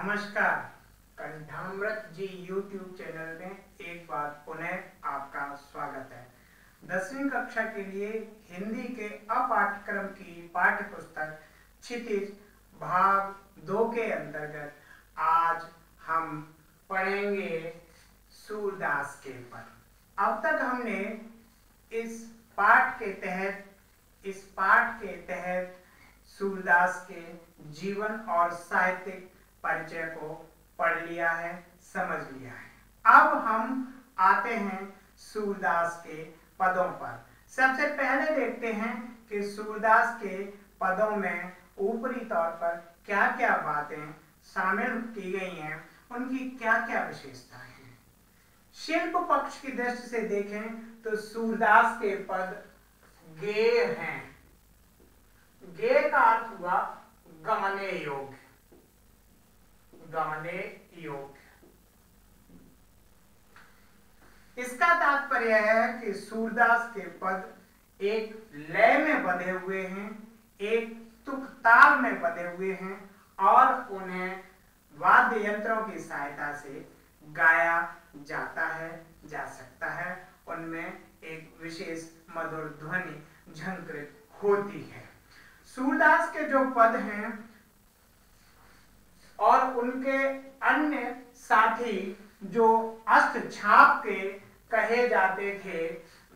नमस्कार। कंठामृत जी YouTube channel में एक बार पुनः आपका स्वागत है। 10वीं कक्षा के लिए हिंदी के अपाठ्यक्रम की पाठ्य पुस्तक क्षितिज भाग 2 के अंतर्गत आज हम पढ़ेंगे सूरदास के पद। अब तक हमने इस पाठ के तहत सूरदास के जीवन और साहित्यिक परिचय को पढ़ लिया है, समझ लिया है। अब हम आते हैं सूरदास के पदों पर। सबसे पहले देखते हैं कि सूरदास के पदों में ऊपरी तौर पर क्या क्या बातें शामिल की गई हैं, उनकी क्या क्या विशेषताएं हैं। शिल्प पक्ष की दृष्टि से देखें तो सूरदास के पद गेय हैं। गेय का अर्थ हुआ गाने योग्य, गाने योग्य। इसका तात्पर्य है कि सूरदास के पद एक लय में बंधे हुए हैं, एक तुक ताल में बंधे हुए हैं और उन्हें वाद्य यंत्रों की सहायता से गाया जाता है, जा सकता है। उनमें एक विशेष मधुर ध्वनि झंकृत होती है। सूरदास के जो पद हैं और उनके अन्य साथी जो अष्टछाप के कहे जाते थे,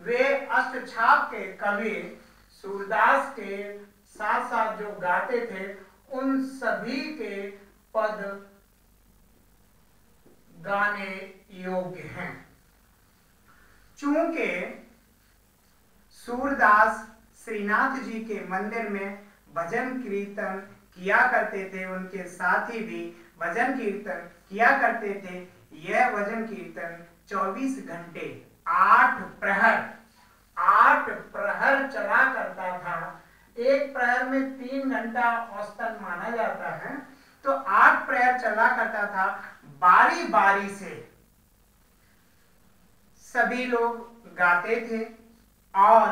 वे अष्टछाप के कवि सूरदास के साथ साथ जो गाते थे, उन सभी के पद गाने योग्य हैं। चूंकि सूरदास श्रीनाथ जी के मंदिर में भजन कीर्तन किया करते थे, उनके साथी भी भजन कीर्तन किया करते थे। यह भजन कीर्तन 24 घंटे 8 प्रहर चला करता था। एक प्रहर में 3 घंटा औसतन माना जाता है, तो 8 प्रहर चला करता था। बारी बारी से सभी लोग गाते थे और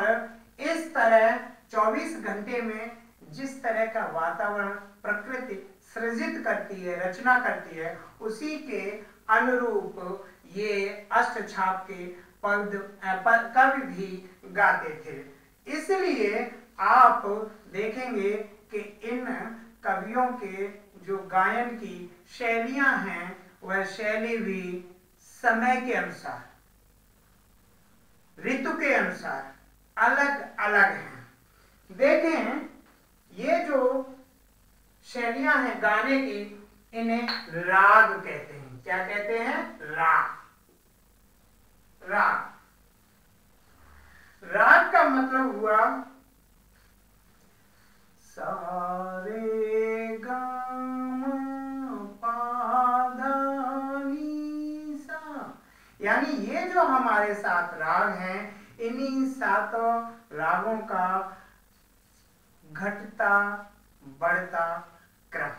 इस तरह 24 घंटे में जिस तरह का वातावरण प्रकृति सृजित करती है, रचना करती है, उसी के अनुरूप ये अष्टछाप के कवि भी गाते थे। इसलिए आप देखेंगे कि इन कवियों के जो गायन की शैलियां हैं, वह शैली भी समय के अनुसार, ऋतु के अनुसार अलग अलग हैं। देखें, ये जो शैलियां हैं गाने की, इन्हें राग कहते हैं। क्या कहते हैं? राग। राग राग का मतलब हुआ सारे गामा पा धा नी सा। यानी ये जो हमारे 7 राग हैं, इन्हीं 7 रागों का घटता बढ़ता क्रम,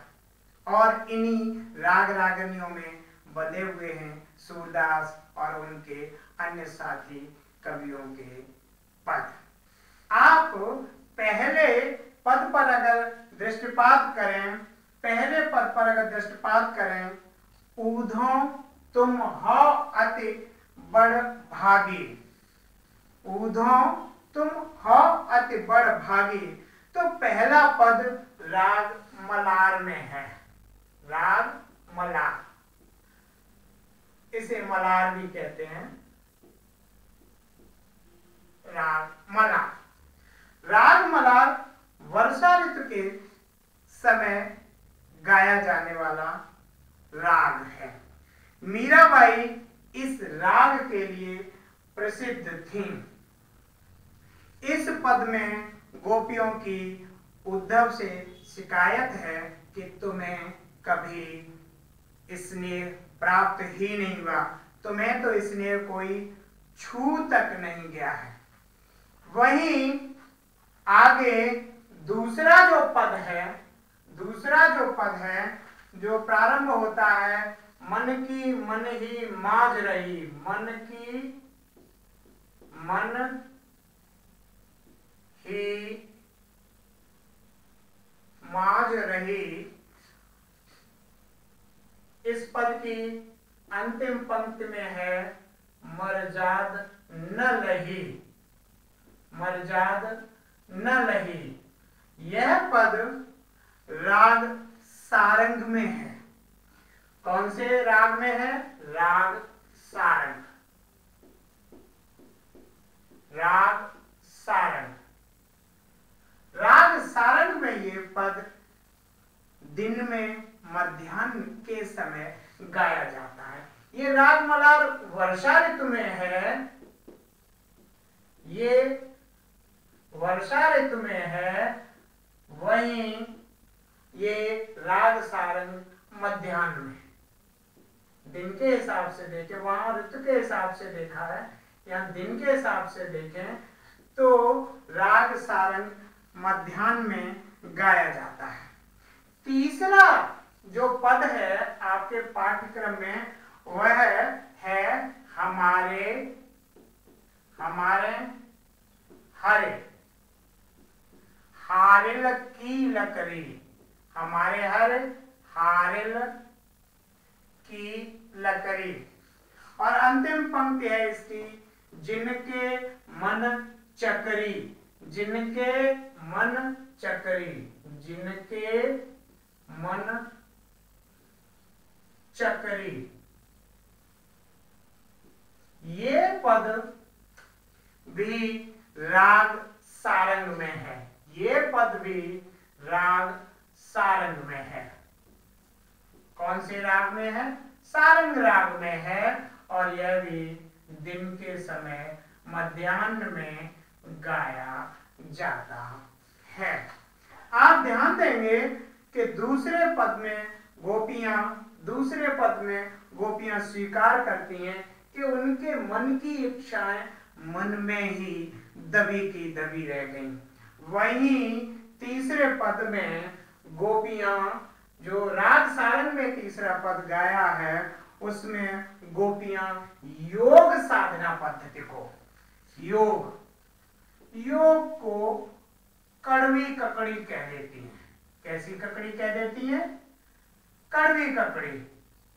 और इन्हीं राग रागनियों में बंधे हुए हैं सूरदास और उनके अन्य साथी कवियों के पद। आप पहले पद पर अगर दृष्टिपात करें, पहले पद पर अगर दृष्टिपात करें, ऊधों तुम हो अति बड़ भागी, ऊधों तुम हो अति बड़ भागी, तो पहला पद राग मलार में है। राग मलार, इसे मलार भी कहते हैं। राग मलार। राग मलार वर्षा ऋतु के समय गाया जाने वाला राग है। मीराबाई इस राग के लिए प्रसिद्ध थीं। इस पद में गोपियों की उद्धव से शिकायत है कि तुम्हें कभी स्नेह प्राप्त ही नहीं हुआ, तुम्हें तो स्नेह कोई छू तक नहीं गया है। वहीं आगे दूसरा जो पद है जो प्रारंभ होता है, मन की मन ही माज रही, मन की मन ही माज रही, इस पद की अंतिम पंक्ति में है मरजाद न लही, मरजाद न लही। यह पद राग सारंग में है। कौन से राग में है? राग सारंग, राग सारंग। राग सारंग में ये पद दिन में मध्याह्न के समय गाया जाता है। ये राग मलार वर्षा ऋतु में है, ये वर्षा ऋतु में है। वहीं ये राग सारंग मध्याह्न में। दिन के हिसाब से देखें, वहां ऋतु के हिसाब से देखा है, यहाँ दिन के हिसाब से देखें तो राग सारंग मध्याह्न में गाया जाता है। तीसरा जो पद है आपके पाठ्यक्रम में वह है हमारे, हमारे हरे, हारिल की लकड़ी, हमारे हर हारिल की लकड़ी। और अंतिम पंक्ति है इसकी जिनके मन चकरी, जिनके मन चकरी, जिनके मन चकरी। ये पद भी राग सारंग में है, ये पद भी राग सारंग में है। कौन से राग में है? सारंग राग में है। और यह भी दिन के समय मध्याह्न में गाया जाता है। आप ध्यान देंगे कि दूसरे पद में गोपियां स्वीकार करती हैं कि उनके मन की इच्छाएं मन में ही दबी की दबी रह गईं। वहीं तीसरे पद में गोपियां, जो राग सारंग में तीसरा पद गाया है, उसमें गोपियां योग साधना पद्धति को, योग को कड़वी ककड़ी कह देती हैं। कैसी ककड़ी कह देती हैं? कड़वी ककड़ी।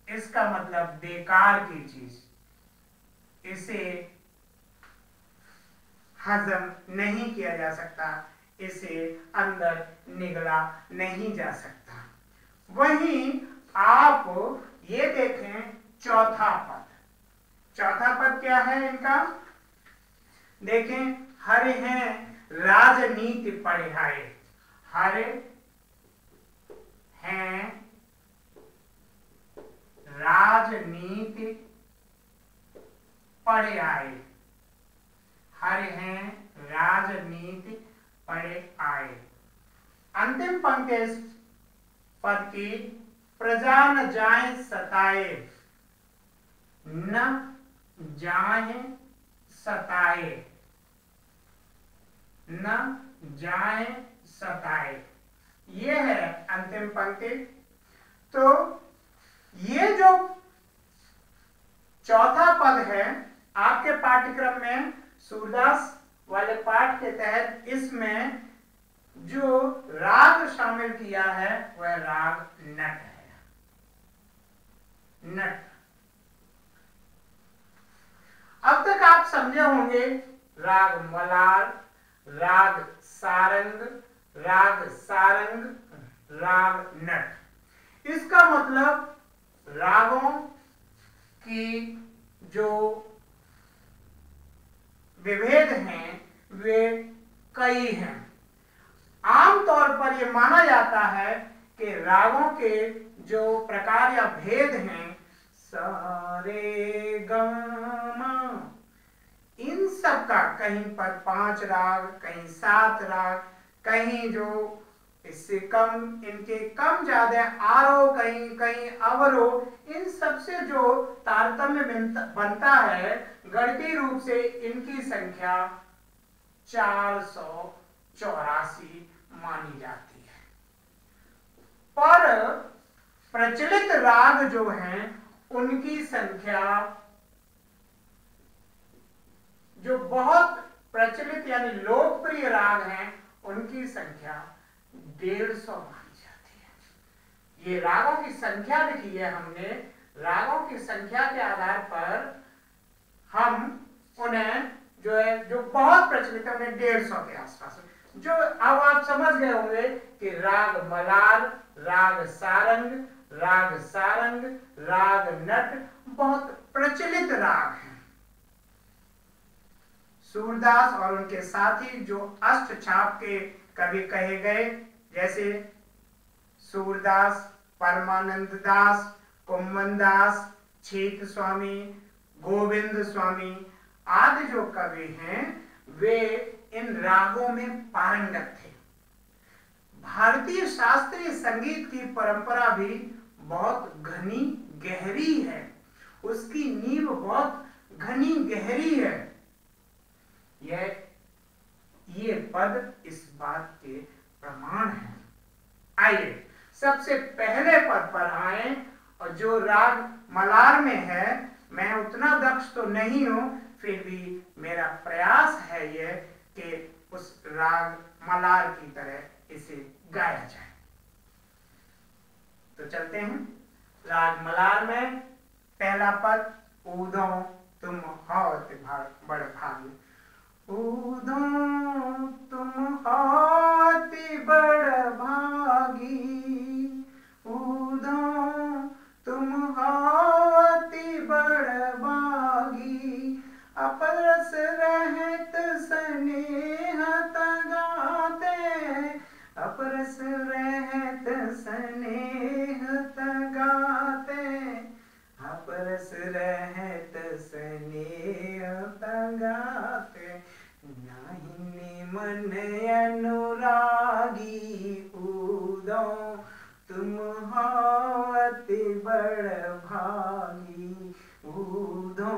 इसका मतलब बेकार की चीज, इसे हजम नहीं किया जा सकता, इसे अंदर निगला नहीं जा सकता। वहीं आप ये देखें चौथा पद, चौथा पद क्या है इनका? देखें, हरे हैं राजनीति पढ़ाए, हरे हैं राजनीति पढ़े आए, हरे हैं राजनीति पढ़े आए। अंतिम पंक्ति इस पद की प्रजा न जाए सताए, न जाए सताए, न जाए सताए। ये है अंतिम पंक्ति। तो ये जो चौथा पद है आपके पाठ्यक्रम में सूरदास वाले पाठ के तहत, इसमें जो राग शामिल किया है वह राग नट है, नट। अब तक आप समझे होंगे राग मलार, राग सारंग, राग सारंग, राग नट। इसका मतलब रागों की जो विभेद हैं वे कई हैं। आमतौर पर यह माना जाता है कि रागों के जो प्रकार या भेद हैं, सारे गमा, इन सब का कहीं पर 5 राग, कहीं 7 राग, कहीं जो इससे कम, इनके कम ज्यादा आरोह, कहीं कहीं अवरोह, इन सबसे जो तारतम्य बनता है, गणितीय रूप से इनकी संख्या 484 मानी जाती है। पर प्रचलित राग जो हैं उनकी संख्या, जो बहुत प्रचलित यानी लोकप्रिय राग हैं, उनकी संख्या 150 मानी जाती है। ये रागों की संख्या लिखी है हमने रागों की संख्या के आधार पर हम उन्हें जो बहुत प्रचलित है उन्हें 150 के आसपास, जो अब आप समझ गए होंगे कि राग मलार, राग सारंग, राग नट बहुत प्रचलित राग हैं। सूरदास और उनके साथी जो अष्टछाप के कवि कहे गए, जैसे सूरदास, परमानंद दास, कुम्मन दास, छीत स्वामी, गोविंद स्वामी आदि जो कवि हैं वे इन रागों में पारंगत थे। भारतीय शास्त्रीय संगीत की परंपरा भी बहुत घनी गहरी है, उसकी नींव बहुत घनी गहरी है। ये पद इस बात के प्रमाण है। आइए सबसे पहले पद पर आए, और जो राग मलार में है, मैं उतना दक्ष तो नहीं हूं, फिर भी मेरा प्रयास है ये कि उस राग मलार की तरह इसे गाया जाए। तो चलते हैं राग मलार में। पहला पद, ऊदो तुम होत बड़ भागी। ऊदो तुम होत बड़ भागी, ऊदो तुम होत बड़ भागी, अपरस रहत स्नेह तगाते, अपरस रहत स्नेह तगाते, अपरस रहत स्नेह तगाते, नाहि मन अनुरागी, ऊदो तुम होत बड़ भागी, ऊदो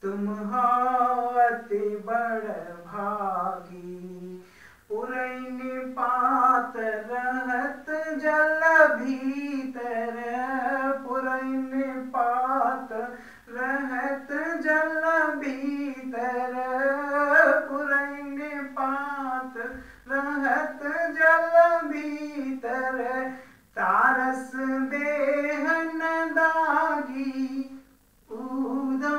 तुम होत बड़ भागी। पुरैन पात रहत जल भीतर, पुरैन पात रहत जल भीतर, पुरैन पात रहत जल भीतर, तारस देह न दागी, ऊदो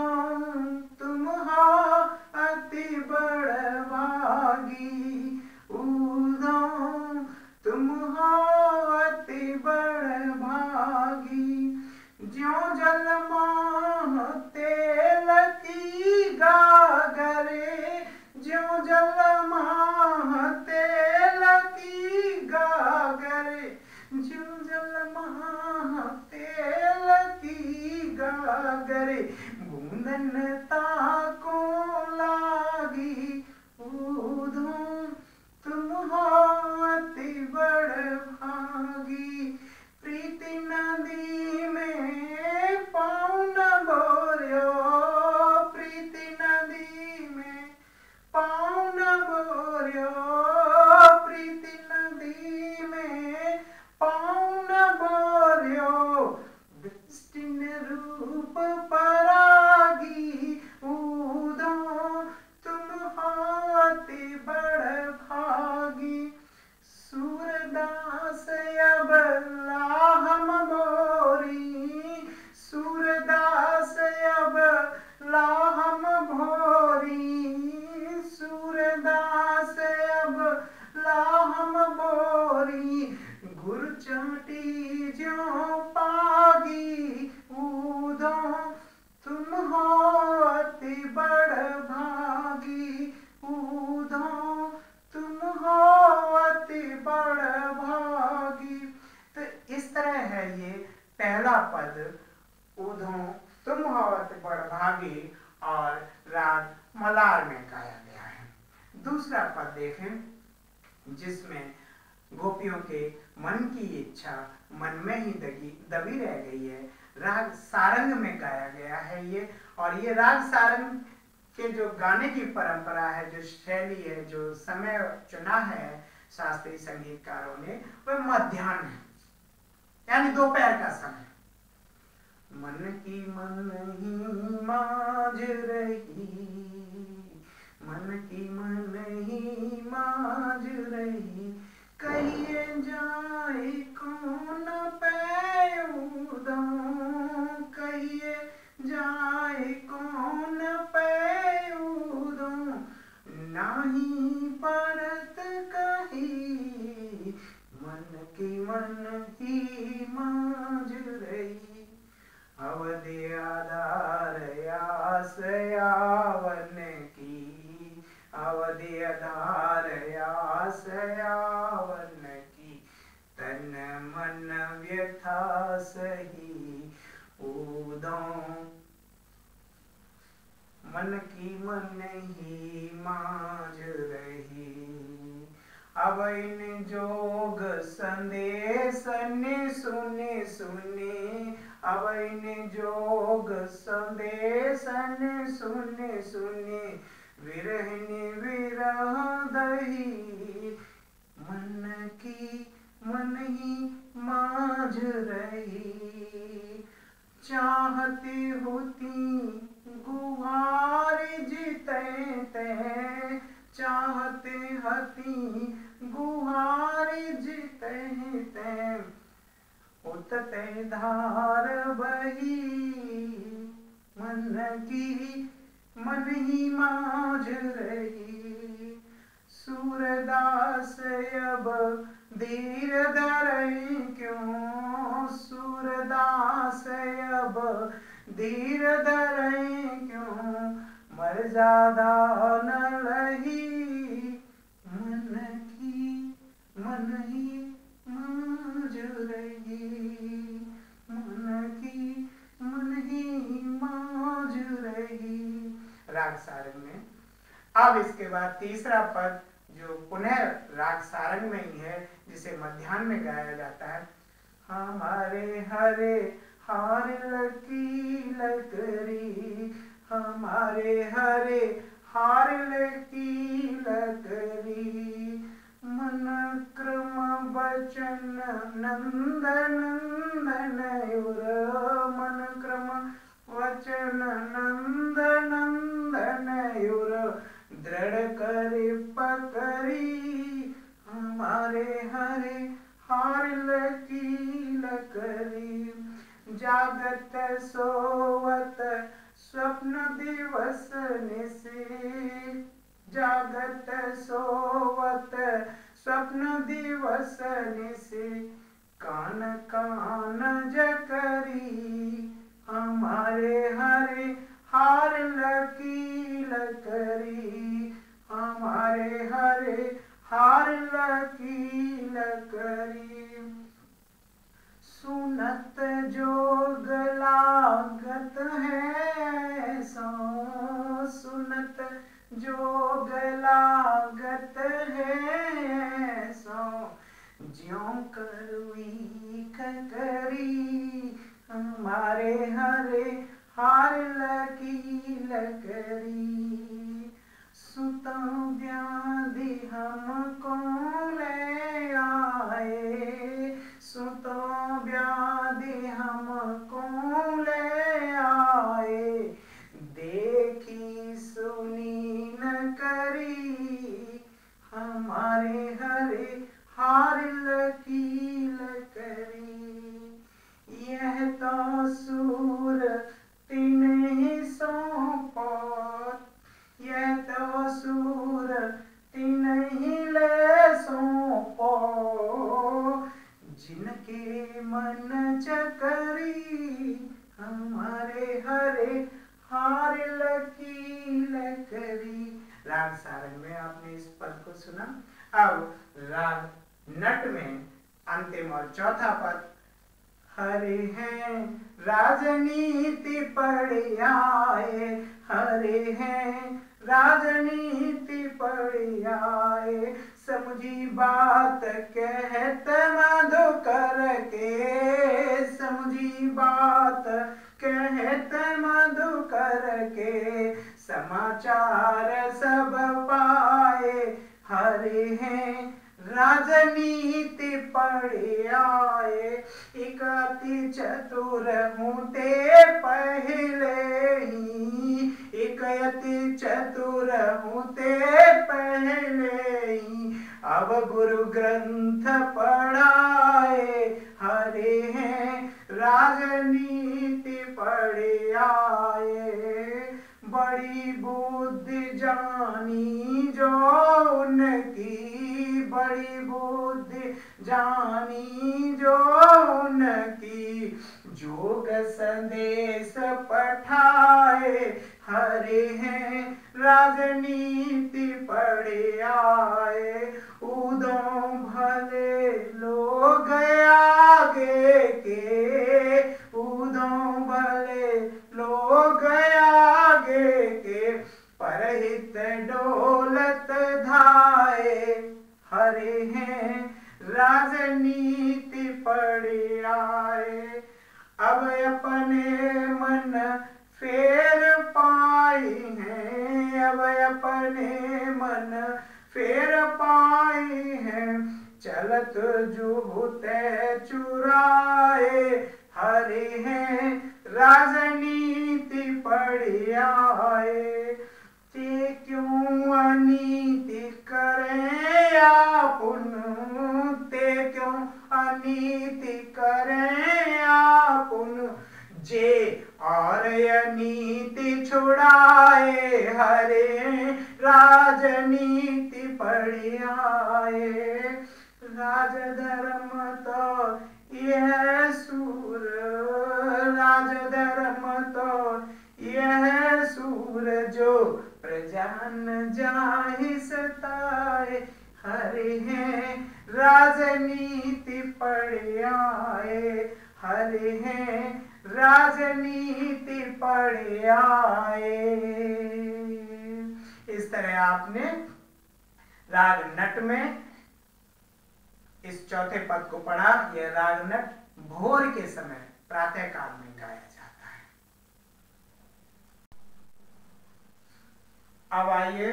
तुम होत बड़ भागी, ऊदो तुम होत बड़ भागी। ज्यों जल माह तेल की गागरे, ज्यों जल माह तेल की गागरे, ज्यों जल माह तेल की गागरे, बूंदन ताको लागी, ऊदो तुम होत बड़ भागी। प्रीति नदी में पाँव न बोर्यो, प्रीति नदी में पाँव न बोर्यो, प्रीति नदी में पाँव न बोर्यो, दृष्टिन रूप परागी, ऊदो तुम होत बड़ भागी। सूरदास अब लाहम भोरी, सूरदास अब लाहम भोरी, सूरदास अब लाहम भोरी, गुर चाटी ज्यों पागी, ऊदो तुम होत बड़ भागी, ऊदो तुम होत बड़ भागी। तो इस तरह है ये पहला पद, ऊदो तुम होत बड़ भागी, और राग मलार में गाया गया है। दूसरा पद देखें, जिसमें गोपियों के मन की इच्छा मन में ही दबी रह गई है, राग सारंग में गाया गया है ये। और ये राग सारंग के जो गाने की परंपरा है, जो शैली है, जो समय चुना है शास्त्रीय संगीतकारों ने, वह मध्याह्न है, यानी दोपहर का समय। मन की मन ही मांझ रही, मन की मन ही मांझ रही, कहिए जाए कौन पे ऊदो, सही उदों मन की मन ही माज रही। अब इन जोग संदेश ने सुने सुने, अब इन जोग संदेश ने सुने सुने, विरहिनी विरह दही मन की मन ही माज रही। चाहती होती गुहार जीते ते, चाहते हती गुहार जीते ते, उतते धार बही मन की मन ही माज रही। सूरदास अब धीर धरे क्यों, सूरदास अब धीर धरे क्यों, मर्यादा न लही मन की मन ही माज रही, मन की मन ही माज रही। राग सारंग में अब इसके बाद तीसरा पद जो पुनः राग सारंग में ही है, जिसे मध्याह्न में गाया जाता है। हमारे हरे हार लकी लकरी, हमारे हरे हार लकी लकरी, मन क्रम वचन नंद नंदनयुर, मन क्रम वचन नंद नंदनयुर, दृढ़ करे पकड़ी हमारे हरे हार लकी लकरी। जागत सोवत स्वप्न दिवस निसी, जागत सोवत स्वप्न दिवस निसी, कान कान जकरी हमारे हरे हार लकी लकरी, हमारे हरे हार लकी लकरी। सुनत जोग लागत है सो, सुनत जोग लागत है सो, ज्यों करुई ककरी हमारे हरे हार लकी लकरी। सुतों व्याधि हमको ले आए, सुतों व्याधि हमको ले आए, देखी सुनी न करी हमारे हरे हार लकी लकरी। यह तो सूर तिन्हीं सौंपो, यह तो सूर तिन्हीं ले सौंपो, जिनके मन चकरी हमारे हरे हार लकी लकरी। राग सारंग में आपने इस पद को सुना। अब राग नट में अंतिम और चौथा पद। हरे हैं राजनीति पढ़ आए, हरे हैं राजनीति पढ़ आए, समझी बात कहत मधुकर के, समझी बात कहत मधुकर के, समाचार सब पाए, हरे हैं राजनीति पढ़ आए। एक अति चतुर हूँ ते पहले ही, एक अति चतुर हूँ ते पहले ही, अब गुरु ग्रंथ पढ़ाए, हरे हैं राजनीति पढ़ आए। बड़ी बुद्धि जानी जो उनकी, बड़ी बुद्धि जानी जो उनकी, जोग संदेश पठाए हरे हैं राजनीति पढ़े आए, उदों भले लोग आगे के, उदों भले लोग आगे के, परहित डोलत धाए हरे हैं राजनीति पढ़े आए। अब अपने मन फेर पाई हैं, अब अपने मन फेर पाई हैं, चलत जुहुते चुराए हरे हैं राजनीति पढ़े आए। ते क्यों अनीति करें आपुन, ते क्यों अनीति करें आपुन, जे और अनीति छुड़ाए हरे राजनीति पढ़े आए। राजधर्म तो यह सूर, राजधर्म तो यह सूर, जो प्रजा न जाहि सताए हरे हैं राजनीति पढ़े आए, हरे हैं राजनीति पढ़े आए। इस तरह आपने राग नट में इस चौथे पद को पढ़ा। यह राग नट भोर के समय प्रातः काल में गाया जाता है। अब आइए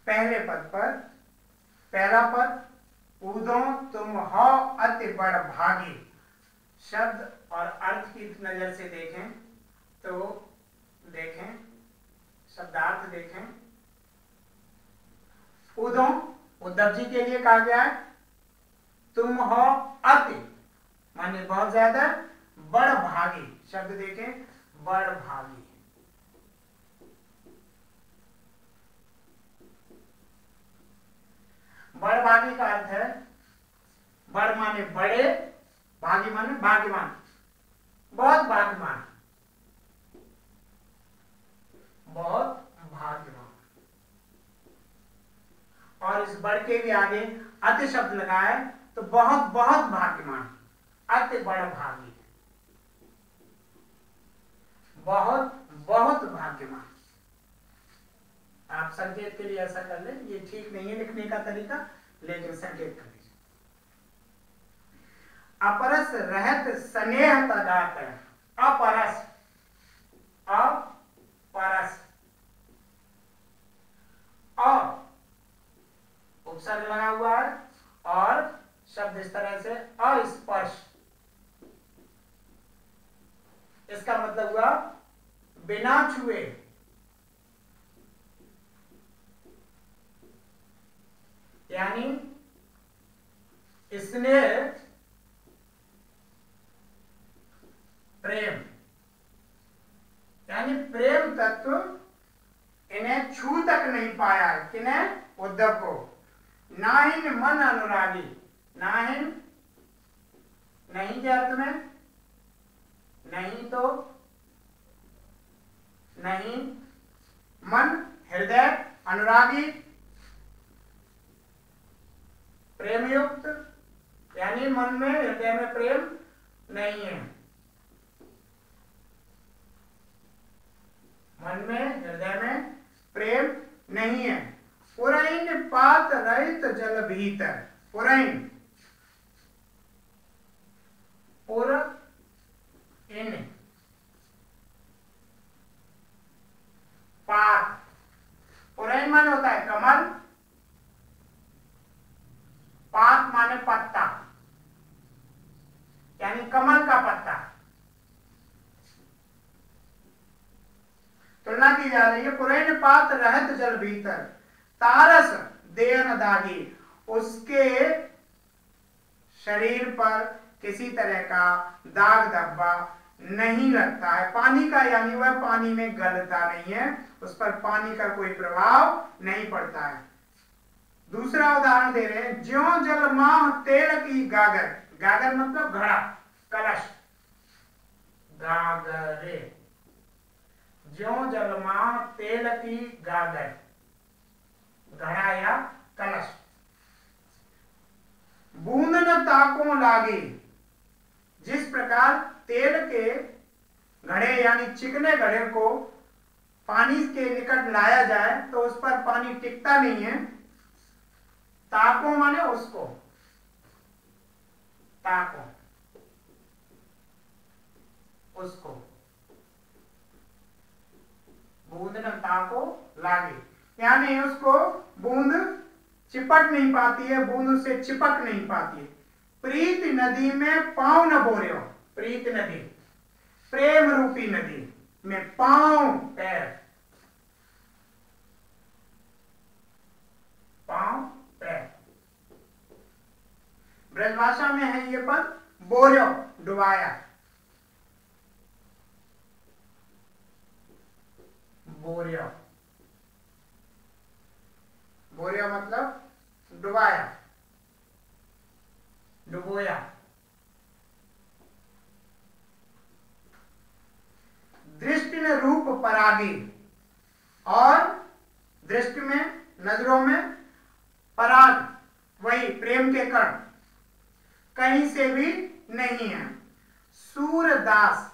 पहले पद पर। पहला पद, उदो तुम हो अति बड़ भागी। शब्द और अर्थ की नजर से देखें तो देखें, शब्दार्थ देखें। उदो उद्धव जी के लिए कहा गया है, तुम हो अति माने बहुत ज्यादा, बड़ भागी। शब्द देखें, बड़ भागी। बड़ भागी का अर्थ है, बड़ माने बड़े, भागी माने भाग्यवान, बहुत भाग्यवान, बहुत भाग्यवान। और इस बड़ के भी आगे अति शब्द लगाए तो बहुत बहुत भाग्यवान, अति बड़ भागी, बहुत बहुत भाग्यवान। आप संकेत के लिए ऐसा कर लें, ये ठीक नहीं है लिखने का तरीका, लेकिन संकेत कर लीजिए। अपरस रहत स्नेह तदात, अपरस, अपरस, और उपसर्ग लगा हुआ है और शब्द इस तरह से अस्पर्श। इसका मतलब हुआ बिना छुए, यानी स्नेह, प्रेम, यानी प्रेम तत्व इन्हें छू तक नहीं पाया। किन्हें? उद्धव को। नाहिन मन अनुरागी, नाहिन नहीं के अर्थ में नहीं, तो नहीं, मन हृदय, अनुरागी प्रेम युक्त, यानी मन में हृदय में प्रेम नहीं है, मन में हृदय में प्रेम नहीं है। पुरैन पात रहित जल भीतर, पुरैन, पुर इन, पात, पुरैन माने होता है कमल, पात माने पत्ता, यानी कमल का पत्ता। तुलना की जा रही है। पुरैन पात रहत जल भीतर, तारस देन दागी, उसके शरीर पर किसी तरह का दाग धब्बा नहीं लगता है। पानी का, यानी वह पानी में गलता नहीं है, उस पर पानी का कोई प्रभाव नहीं पड़ता है। दूसरा उदाहरण दे रहे हैं, ज्यों जलमाह तेल की गागर, गागर मतलब घड़ा, कलश, गागरे, ज्यों जलमाह तेल की गागर, घड़ा या कलश। बूंद न ताको लागे, जिस प्रकार तेल के घड़े यानी चिकने घड़े को पानी के निकट लाया जाए तो उस पर पानी टिकता नहीं है। ताको माने उसको, ताको उसको, बूंद न ताको लागे, यानी उसको बूंद चिपट नहीं पाती है, बूंद उससे चिपक नहीं पाती है। प्रीत नदी में पांव न बोरियो, प्रीत नदी, प्रेम रूपी नदी में पांव, पैर, पांव पैर। ब्रजभाषा में है ये पद बोरियो, डुबाया, बोरियो, बोरियो मतलब डुबाया, डुबोया। दृष्टि ने रूप परागी, और दृष्टि में, नजरों में पराग, वही प्रेम के कण कहीं से भी नहीं है। सूरदास,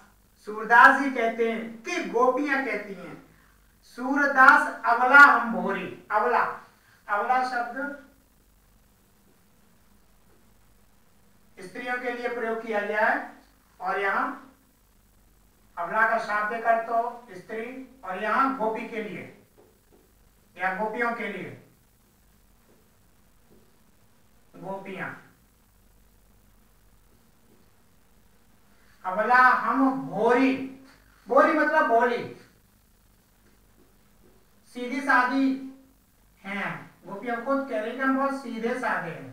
सूरदास ही कहते हैं कि गोपियां कहती हैं, सूरदास अबला हम भोरी, अबला, अबला शब्द स्त्रियों के लिए प्रयोग किया गया है, और यहां अबला का शाब्दिक अर्थ तो स्त्री, और यहां गोपी के लिए या गोपियों के लिए, गोपियां। अबला हम भोरी, भोरी मतलब भोली, सीधी सादी हैं, गोपियां खुद कह रही कि हम बहुत सीधे साधे हैं।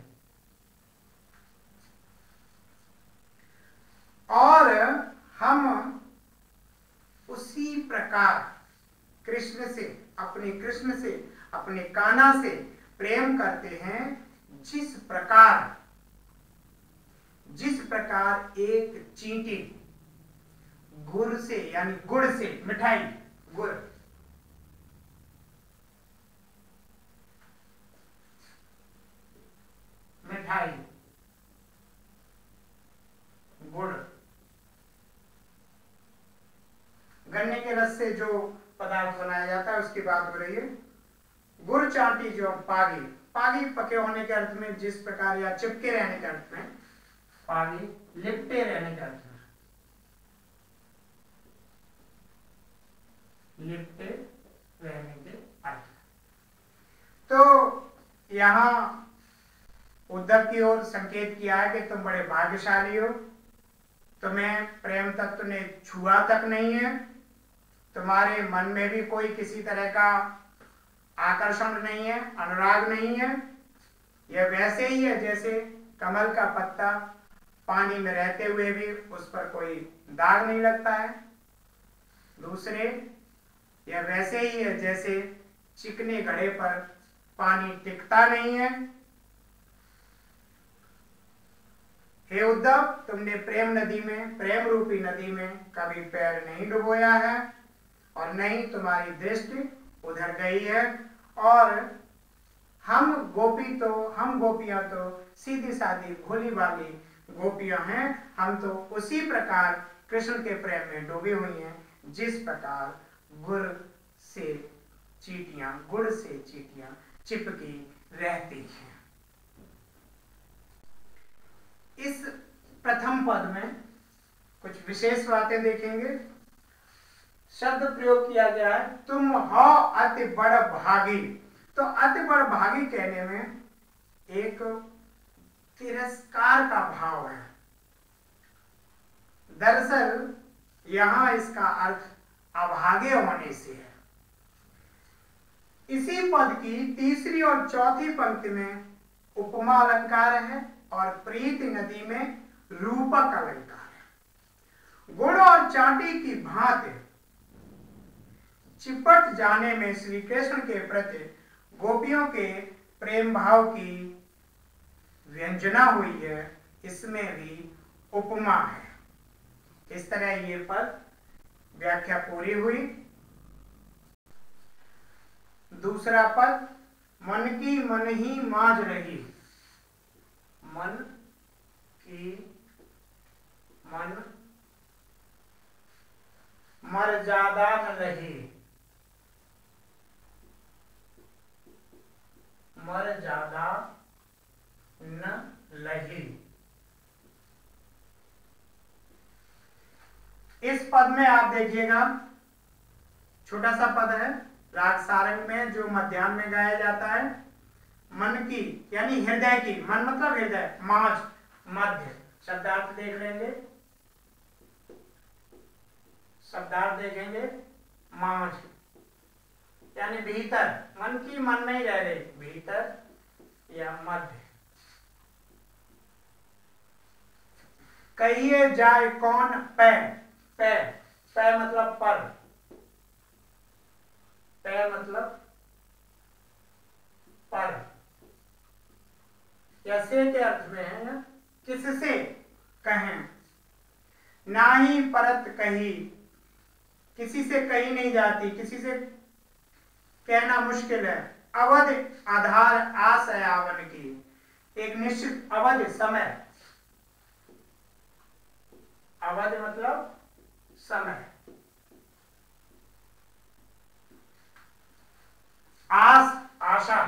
और हम उसी प्रकार कृष्ण से, अपने कृष्ण से, अपने कान्हा से प्रेम करते हैं जिस प्रकार, जिस प्रकार एक चींटी गुड़ से, यानी गुड़ से, मिठाई, गुड़, मिठाई, गुड़, गन्ने के रस से जो पदार्थ बनाया जाता है उसकी बात हो रही है। गुड़ चाटी जो पागी, पागी पके होने के अर्थ में जिस प्रकार, या चिपके रहने के अर्थ में, पागी लिपटे रहने के अर्थ में, लिपटे रहने के अर्थ में। तो यहां उद्धव की ओर संकेत किया है कि तुम बड़े भाग्यशाली हो, तुम्हें प्रेम तत्व ने छुआ तक नहीं है, तुम्हारे मन में भी कोई किसी तरह का आकर्षण नहीं है, अनुराग नहीं है। यह वैसे ही है जैसे कमल का पत्ता पानी में रहते हुए भी उस पर कोई दाग नहीं लगता है। दूसरे, यह वैसे ही है जैसे चिकने घड़े पर पानी टिकता नहीं है। हे उद्धव, तुमने प्रेम नदी में, प्रेम रूपी नदी में कभी पैर नहीं डुबोया है, और नहीं तुम्हारी दृष्टि उधर गई है। और हम गोपियां तो सीधी सादी भोली भाली गोपियां हैं, हम तो उसी प्रकार कृष्ण के प्रेम में डूबी हुई हैं जिस प्रकार गुड़ से चींटियां चिपकी रहती हैं। इस प्रथम पद में कुछ विशेष बातें देखेंगे। शब्द प्रयोग किया गया है, तुम हो अति बड़ भागी। तो अति बड़ भागी कहने में एक तिरस्कार का भाव है। दरअसल यहां इसका अर्थ अभागे होने से है। इसी पद की तीसरी और चौथी पंक्ति में उपमा अलंकार है और प्रीति नदी में रूपक अलंकार है। गुड़ और चाटी की भांति चिपट जाने में श्री कृष्ण के प्रति गोपियों के प्रेम भाव की व्यंजना हुई है, इसमें भी उपमा है। इस तरह ये पद व्याख्या पूरी हुई। दूसरा पद, मन की मन ही माज रही। मन की मन मर्यादा न रही। मर्यादा न लही। इस पद में आप देखिएगा, छोटा सा पद है, राग सारंग में जो मध्याह्न में गाया जाता है। मन की यानी हृदय की, मन मतलब हृदय, माज मध्य, शब्दार्थ देख लेंगे, शब्दार्थ देखेंगे। माज यानी भीतर, मन की मन में ही रह रही, भीतर या मध्य। कहिए जाए कौन पै, पै, पै मतलब पर, पै मतलब पर, या से के अर्थ में है, किससे कहें। ना ही परत कही, किसी से कही नहीं जाती, किसी से कहना मुश्किल है। अवध आधार आस है आवन की, एक निश्चित अवध समय, अवध मतलब समय। आस आशा,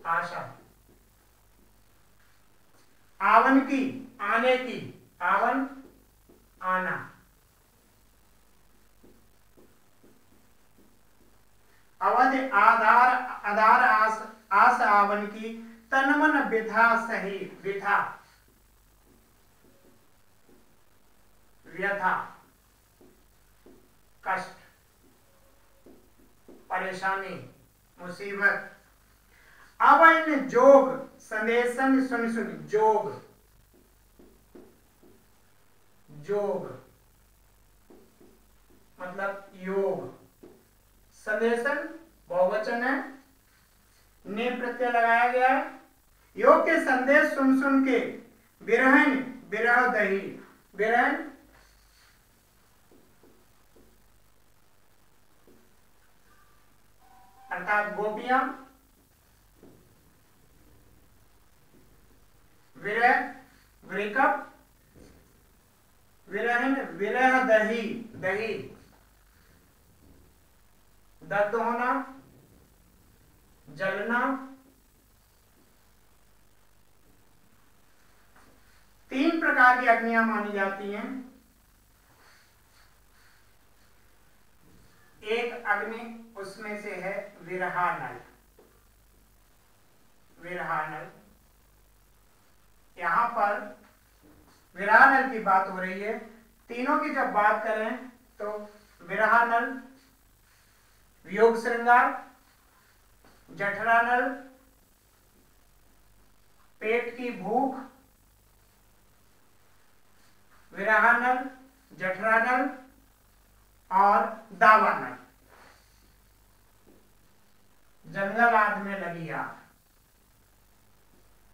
आशा। आवन की आने की, आवन आना। अवध आधार आधार आस आस आवन की, तन मन विधा सही, विधा व्यथा, कष्ट, परेशानी, मुसीबत। अब इन जोग संदेशन सुन सुन, जोग, जोग मतलब योग। संदेशन बहुवचन है, ने प्रत्यय लगाया गया है। योग के संदेश सुन सुन के विरहन विरह दही, विरहन अर्थात गोपियां, विरह ब्रेकअप, विरहन विरह दही, दही दर्द होना, जलना। तीन प्रकार की अग्नियां मानी जाती हैं। एक अग्नि उसमें से है विरहानल, विरहानल। यहां पर विरहानल की बात हो रही है। तीनों की जब बात करें तो विरहानल, वियोग श्रृंगार, जठरानल पेट की भूख, विरहानल, जठरानल और दावानल जंगल आदि में लगी आग।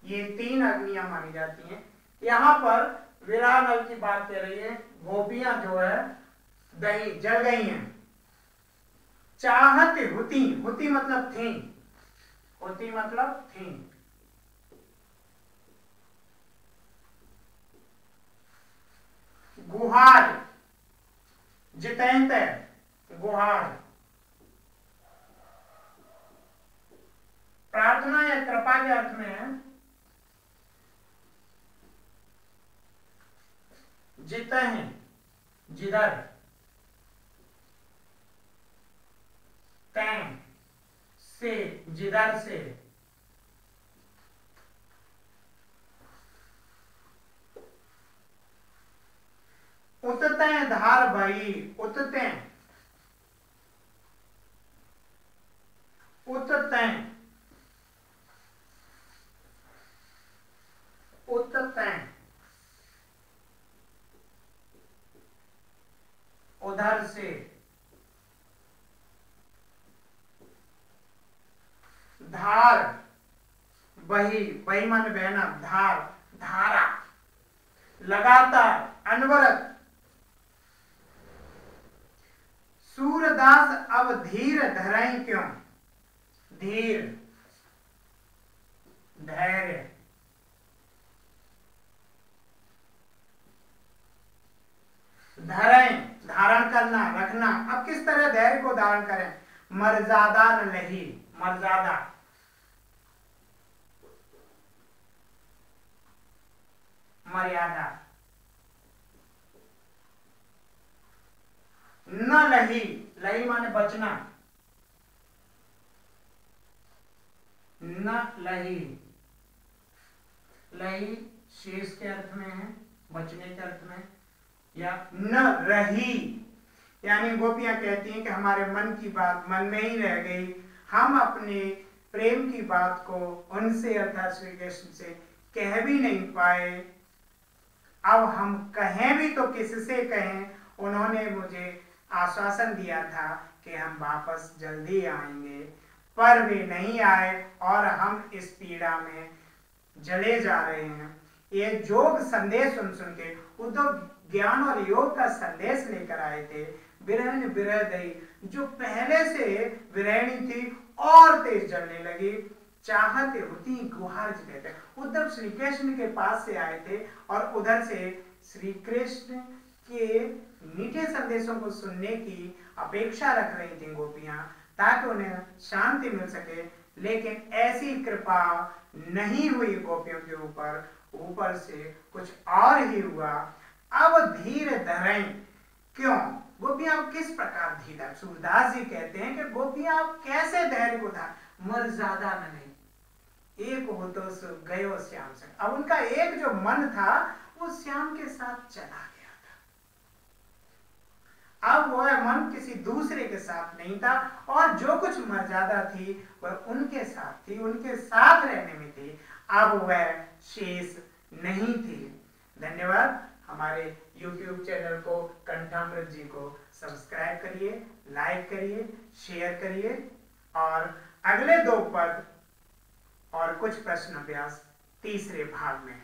ये तीन अग्नियां मानी जाती हैं। यहां पर विरहानल की बात कर रही है। गोपियां जो है दही जल गई हैं। चाहत हुती, हुती मतलब थी, हुती मतलब थी। गुहार जितैंत, गुहार प्रार्थना या कृपा के अर्थ में है। जितह जिधर, तैं से जिधर से। उततें धार बही, उततें, उततें, उततें उधर से। बही, बही माने बहना, धार, धारा, लगातार, अनवरत। सूरदास अब धीर धरई क्यों, धीर, धैर्य, धरें, धारण करना, रखना। अब किस तरह धैर्य को धारण करें, मर्यादा न लही, मर्यादा, मर्यादा, न लही, लही माने बचना, न लही, लही शेष के अर्थ में है, बचने के अर्थ में, या न रही, यानी गोपियां कहती हैं कि हमारे मन की बात मन में ही रह गई, हम अपने प्रेम की बात को उनसे अर्थात श्री कृष्ण से कह भी नहीं पाए। अब हम कहें भी तो किससे कहें, उन्होंने मुझे आश्वासन दिया था कि हम वापस जल्दी आएंगे, पर वे नहीं आए और हम इस पीड़ा में जले जा रहे हैं। ये योग संदेश सुन सुन के उद्धव ज्ञान और योग का संदेश लेकर आए थे। विरहन विरहदयी, जो पहले से विरहणी थी और तेज जलने लगी, चाहते होती गुहार जगह। उद्धव श्री कृष्ण के पास से आए थे और उधर से श्री कृष्ण के मीठे संदेशों को सुनने की अपेक्षा रख रही थी गोपियां, ताकि उन्हें शांति मिल सके। लेकिन ऐसी कृपा नहीं हुई गोपियों के ऊपर, ऊपर से कुछ और ही हुआ। अब धीर धरें क्यों, गोपियां किस प्रकार धीर, सूरदास जी कहते हैं कि गोपियां कैसे धैर्य को धार, मर्यादा न नहीं, एक हो तो गयो श्याम से। अब उनका एक जो मन था वो श्याम के साथ चला गया था, अब वह मन किसी दूसरे के साथ नहीं था, और जो कुछ मर्यादा थी वह उनके साथ थी, उनके साथ रहने में थी, अब वह शेष नहीं थी। धन्यवाद। हमारे YouTube चैनल को कंठामृत जी को सब्सक्राइब करिए, लाइक करिए, शेयर करिए, और अगले 2 पद और कुछ प्रश्न अभ्यास तीसरे भाग में